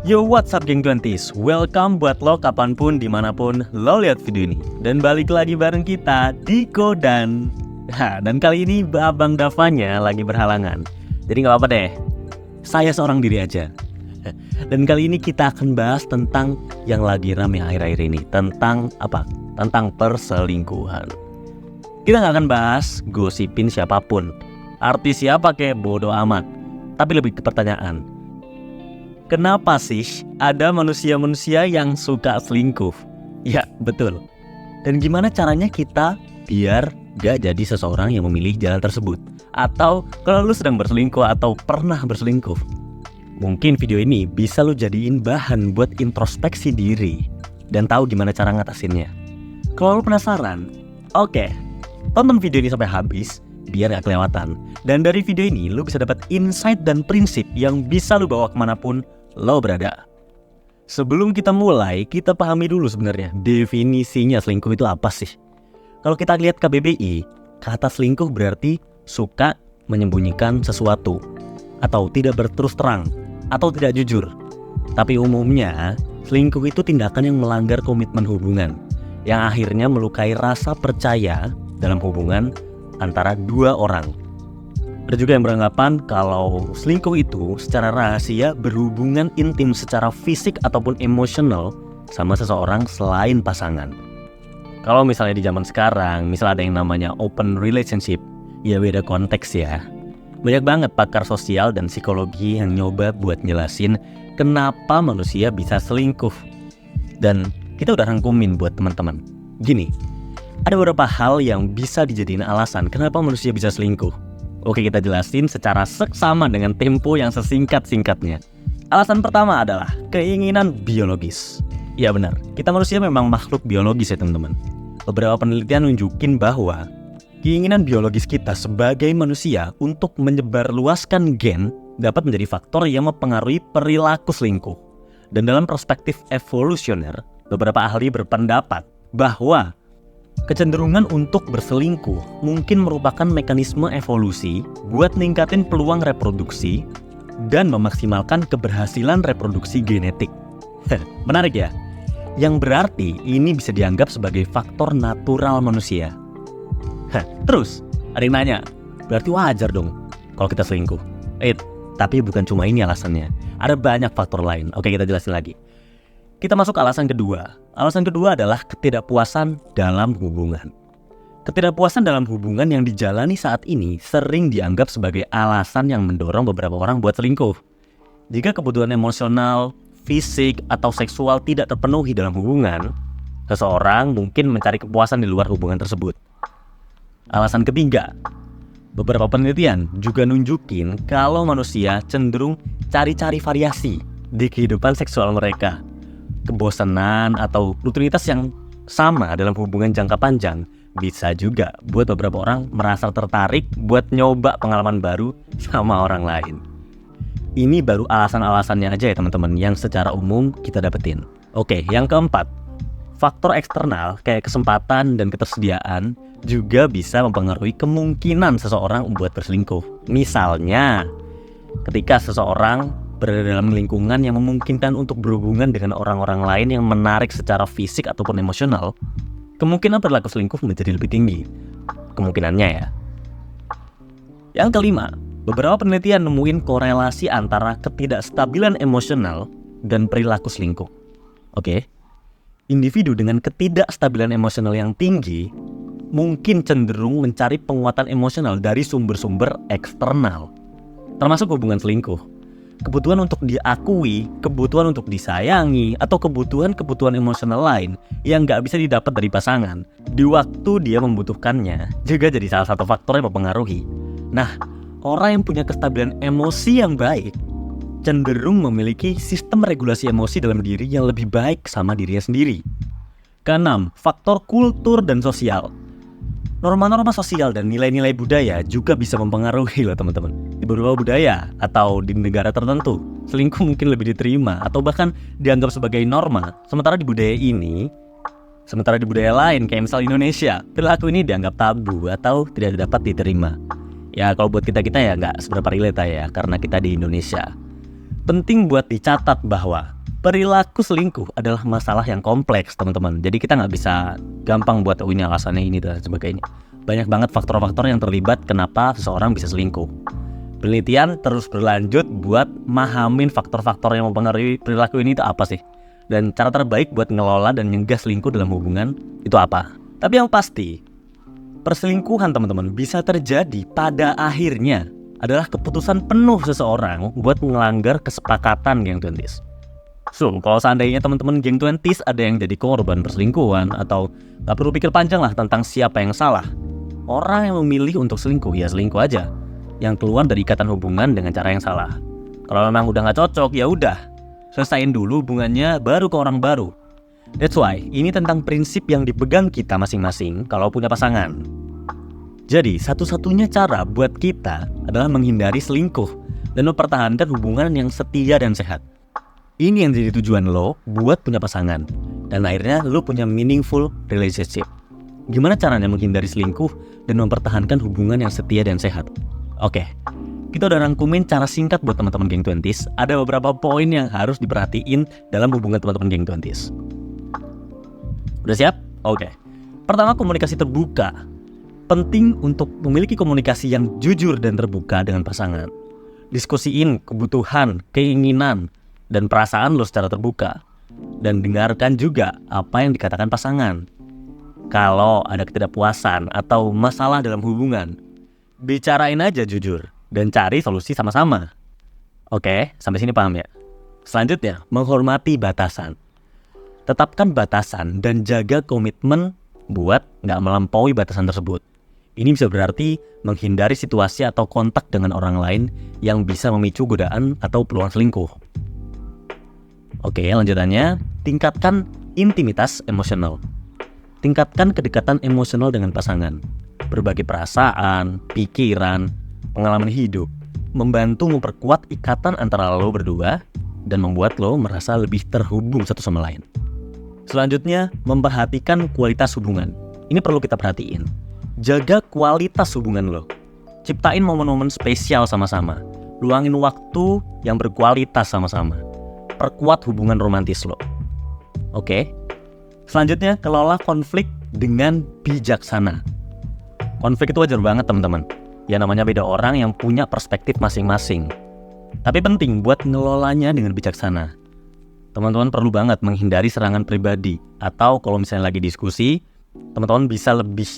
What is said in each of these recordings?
Yo, what's up geng 20s? Welcome buat lo kapanpun, dimanapun lo lihat video ini. Dan balik lagi bareng kita, Diko dan kali ini Abang Davanya lagi berhalangan. Jadi gak apa-apa deh, saya seorang diri aja. Dan kali ini kita akan bahas tentang yang lagi rame akhir-akhir ini. Tentang apa? Tentang perselingkuhan. Kita gak akan bahas gosipin siapapun, artis siapa kek, bodo amat. Tapi lebih ke pertanyaan, kenapa sih ada manusia-manusia yang suka selingkuh? Ya, betul. Dan gimana caranya kita biar gak jadi seseorang yang memilih jalan tersebut? Atau kalau lu sedang berselingkuh atau pernah berselingkuh, mungkin video ini bisa lu jadiin bahan buat introspeksi diri dan tahu gimana cara ngatasinnya. Kalau lu penasaran, oke, tonton video ini sampai habis biar gak kelewatan. Dan dari video ini lu bisa dapat insight dan prinsip yang bisa lu bawa kemanapun lo berada. Sebelum kita mulai, kita pahami dulu sebenarnya definisinya selingkuh itu apa sih. Kalau kita lihat KBBI, kata selingkuh berarti suka menyembunyikan sesuatu, atau tidak berterus terang, atau tidak jujur. Tapi umumnya selingkuh itu tindakan yang melanggar komitmen hubungan, yang akhirnya melukai rasa percaya dalam hubungan antara dua orang. Ada juga yang beranggapan kalau selingkuh itu secara rahasia berhubungan intim secara fisik ataupun emosional sama seseorang selain pasangan. Kalau misalnya di zaman sekarang, misal ada yang namanya open relationship, ya beda konteks ya. Banyak banget pakar sosial dan psikologi yang nyoba buat jelasin kenapa manusia bisa selingkuh. Dan kita udah rangkumin buat teman-teman. Gini, ada beberapa hal yang bisa dijadiin alasan kenapa manusia bisa selingkuh. Oke, kita jelasin secara seksama dengan tempo yang sesingkat-singkatnya. Alasan pertama adalah keinginan biologis. Ya benar, kita manusia memang makhluk biologis ya teman-teman. Beberapa penelitian nunjukin bahwa keinginan biologis kita sebagai manusia untuk menyebarluaskan gen dapat menjadi faktor yang mempengaruhi perilaku selingkuh. Dan dalam perspektif evolusioner, beberapa ahli berpendapat bahwa kecenderungan untuk berselingkuh mungkin merupakan mekanisme evolusi buat ningkatin peluang reproduksi dan memaksimalkan keberhasilan reproduksi genetik. Menarik ya? Yang berarti ini bisa dianggap sebagai faktor natural manusia. Terus, ada yang nanya, berarti wajar dong kalau kita selingkuh? Tapi bukan cuma ini alasannya. Ada banyak faktor lain. Oke, kita jelasin lagi. Kita masuk ke alasan kedua. Alasan kedua adalah ketidakpuasan dalam hubungan. Ketidakpuasan dalam hubungan yang dijalani saat ini sering dianggap sebagai alasan yang mendorong beberapa orang buat selingkuh. Jika kebutuhan emosional, fisik, atau seksual tidak terpenuhi dalam hubungan, seseorang mungkin mencari kepuasan di luar hubungan tersebut. Alasan ketiga, beberapa penelitian juga nunjukin kalau manusia cenderung cari-cari variasi di kehidupan seksual mereka. Kebosanan atau rutinitas yang sama dalam hubungan jangka panjang bisa juga buat beberapa orang merasa tertarik buat nyoba pengalaman baru sama orang lain. Ini baru alasan-alasannya aja ya teman-teman yang secara umum kita dapetin. Oke, yang keempat, faktor eksternal kayak kesempatan dan ketersediaan juga bisa mempengaruhi kemungkinan seseorang buat berselingkuh. Misalnya, ketika seseorang berada dalam lingkungan yang memungkinkan untuk berhubungan dengan orang-orang lain yang menarik secara fisik ataupun emosional, kemungkinan perilaku selingkuh menjadi lebih tinggi. Kemungkinannya ya. Yang kelima, beberapa penelitian nemuin korelasi antara ketidakstabilan emosional dan perilaku selingkuh. Oke. Individu dengan ketidakstabilan emosional yang tinggi mungkin cenderung mencari penguatan emosional dari sumber-sumber eksternal, termasuk hubungan selingkuh. Kebutuhan untuk diakui, kebutuhan untuk disayangi, atau kebutuhan-kebutuhan emosional lain yang gak bisa didapat dari pasangan di waktu dia membutuhkannya juga jadi salah satu faktor yang mempengaruhi. Nah, orang yang punya kestabilan emosi yang baik cenderung memiliki sistem regulasi emosi dalam diri yang lebih baik sama dirinya sendiri. Keenam, faktor kultur dan sosial. Norma-norma sosial dan nilai-nilai budaya juga bisa mempengaruhi loh teman-teman. Di beberapa budaya atau di negara tertentu, selingkuh mungkin lebih diterima atau bahkan dianggap sebagai norma. Sementara di budaya lain kayak misal Indonesia, perilaku ini dianggap tabu atau tidak dapat diterima. Ya kalau buat kita ya nggak seberapa relate ya karena kita di Indonesia. Penting buat dicatat bahwa perilaku selingkuh adalah masalah yang kompleks, teman-teman. Jadi kita nggak bisa gampang buat ini alasannya ini dan sebagainya. Banyak banget faktor-faktor yang terlibat kenapa seseorang bisa selingkuh. Penelitian terus berlanjut buat mahamin faktor-faktor yang mempengaruhi perilaku ini itu apa sih. Dan cara terbaik buat ngelola dan nyegah selingkuh dalam hubungan itu apa. Tapi yang pasti, perselingkuhan teman-teman bisa terjadi pada akhirnya adalah keputusan penuh seseorang buat melanggar kesepakatan geng 20s. So, kalau seandainya teman-teman geng 20s ada yang jadi korban perselingkuhan atau gak perlu pikir panjang lah tentang siapa yang salah. Orang yang memilih untuk selingkuh ya selingkuh aja, yang keluar dari ikatan hubungan dengan cara yang salah. Kalau memang udah gak cocok ya udah, selesain dulu hubungannya baru ke orang baru. That's why ini tentang prinsip yang dipegang kita masing-masing kalau punya pasangan. Jadi satu-satunya cara buat kita adalah menghindari selingkuh dan mempertahankan hubungan yang setia dan sehat. Ini yang jadi tujuan lo buat punya pasangan, dan akhirnya lo punya meaningful relationship. Gimana caranya menghindari selingkuh dan mempertahankan hubungan yang setia dan sehat? Oke, kita udah rangkumin cara singkat buat teman-teman geng 20s. Ada beberapa poin yang harus diperhatiin dalam hubungan teman-teman geng 20s. Udah siap? Oke. Pertama, komunikasi terbuka. Penting untuk memiliki komunikasi yang jujur dan terbuka dengan pasangan. Diskusiin kebutuhan, keinginan, dan perasaan lo secara terbuka. Dan dengarkan juga apa yang dikatakan pasangan. Kalau ada ketidakpuasan atau masalah dalam hubungan, bicarain aja jujur dan cari solusi sama-sama. Oke, sampai sini paham ya? Selanjutnya, menghormati batasan. Tetapkan batasan dan jaga komitmen buat nggak melampaui batasan tersebut. Ini bisa berarti menghindari situasi atau kontak dengan orang lain yang bisa memicu godaan atau peluang selingkuh. Oke, lanjutannya, tingkatkan intimitas emosional. Tingkatkan kedekatan emosional dengan pasangan. Berbagi perasaan, pikiran, pengalaman hidup, membantu memperkuat ikatan antara lo berdua dan membuat lo merasa lebih terhubung satu sama lain. Selanjutnya, memperhatikan kualitas hubungan. Ini perlu kita perhatiin. Jaga kualitas hubungan lo. Ciptain momen-momen spesial sama-sama. Luangin waktu yang berkualitas sama-sama. Perkuat hubungan romantis lo. Oke. Selanjutnya, kelola konflik dengan bijaksana. Konflik itu wajar banget teman-teman. Ya namanya beda orang yang punya perspektif masing-masing. Tapi penting buat ngelolanya dengan bijaksana. Teman-teman perlu banget menghindari serangan pribadi. Atau kalau misalnya lagi diskusi, teman-teman bisa lebih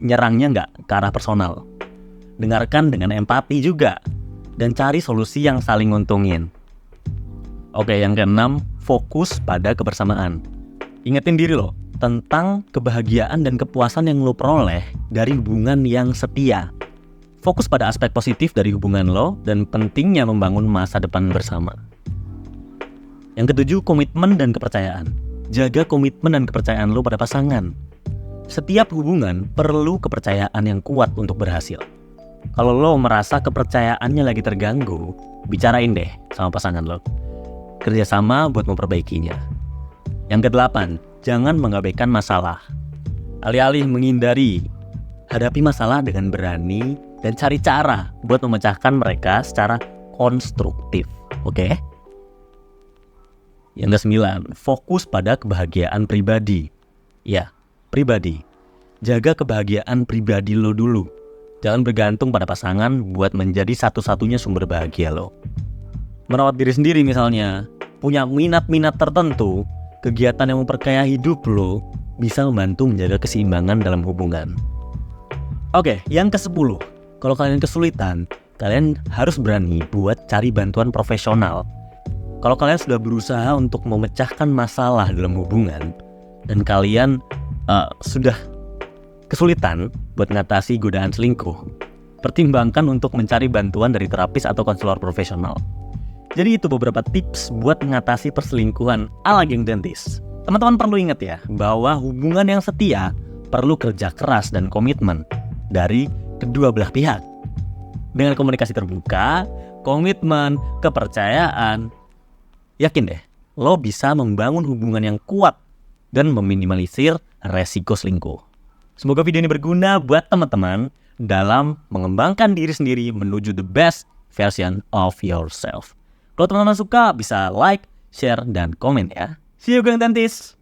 nyerangnya nggak ke arah personal. Dengarkan dengan empati juga. Dan cari solusi yang saling nguntungin. Oke, yang keenam, fokus pada kebersamaan. Ingetin diri lo tentang kebahagiaan dan kepuasan yang lo peroleh dari hubungan yang setia. Fokus pada aspek positif dari hubungan lo dan pentingnya membangun masa depan bersama. Yang ketujuh, komitmen dan kepercayaan. Jaga komitmen dan kepercayaan lo pada pasangan. Setiap hubungan perlu kepercayaan yang kuat untuk berhasil. Kalau lo merasa kepercayaannya lagi terganggu, bicarain deh sama pasangan lo. Kerjasama buat memperbaikinya. Yang kedelapan, jangan mengabaikan masalah. Alih-alih menghindari, hadapi masalah dengan berani dan cari cara buat memecahkan mereka secara konstruktif. Oke? Yang kesembilan, fokus pada kebahagiaan pribadi. Ya, pribadi. Jaga kebahagiaan pribadi lo dulu. Jangan bergantung pada pasangan buat menjadi satu-satunya sumber bahagia lo. Merawat diri sendiri misalnya, punya minat-minat tertentu, kegiatan yang memperkaya hidup lo bisa membantu menjaga keseimbangan dalam hubungan. Oke, yang ke-10. Kalau kalian kesulitan, kalian harus berani buat cari bantuan profesional. Kalau kalian sudah berusaha untuk memecahkan masalah dalam hubungan dan kalian sudah kesulitan buat mengatasi godaan selingkuh, pertimbangkan untuk mencari bantuan dari terapis atau konselor profesional. Jadi itu beberapa tips buat mengatasi perselingkuhan ala geng 20s. Teman-teman perlu ingat ya, bahwa hubungan yang setia perlu kerja keras dan komitmen dari kedua belah pihak. Dengan komunikasi terbuka, komitmen, kepercayaan, yakin deh, lo bisa membangun hubungan yang kuat dan meminimalisir resiko selingkuh. Semoga video ini berguna buat teman-teman dalam mengembangkan diri sendiri menuju the best version of yourself. Kalau teman-teman suka bisa like, share, dan komen ya. See you Gang Tantis!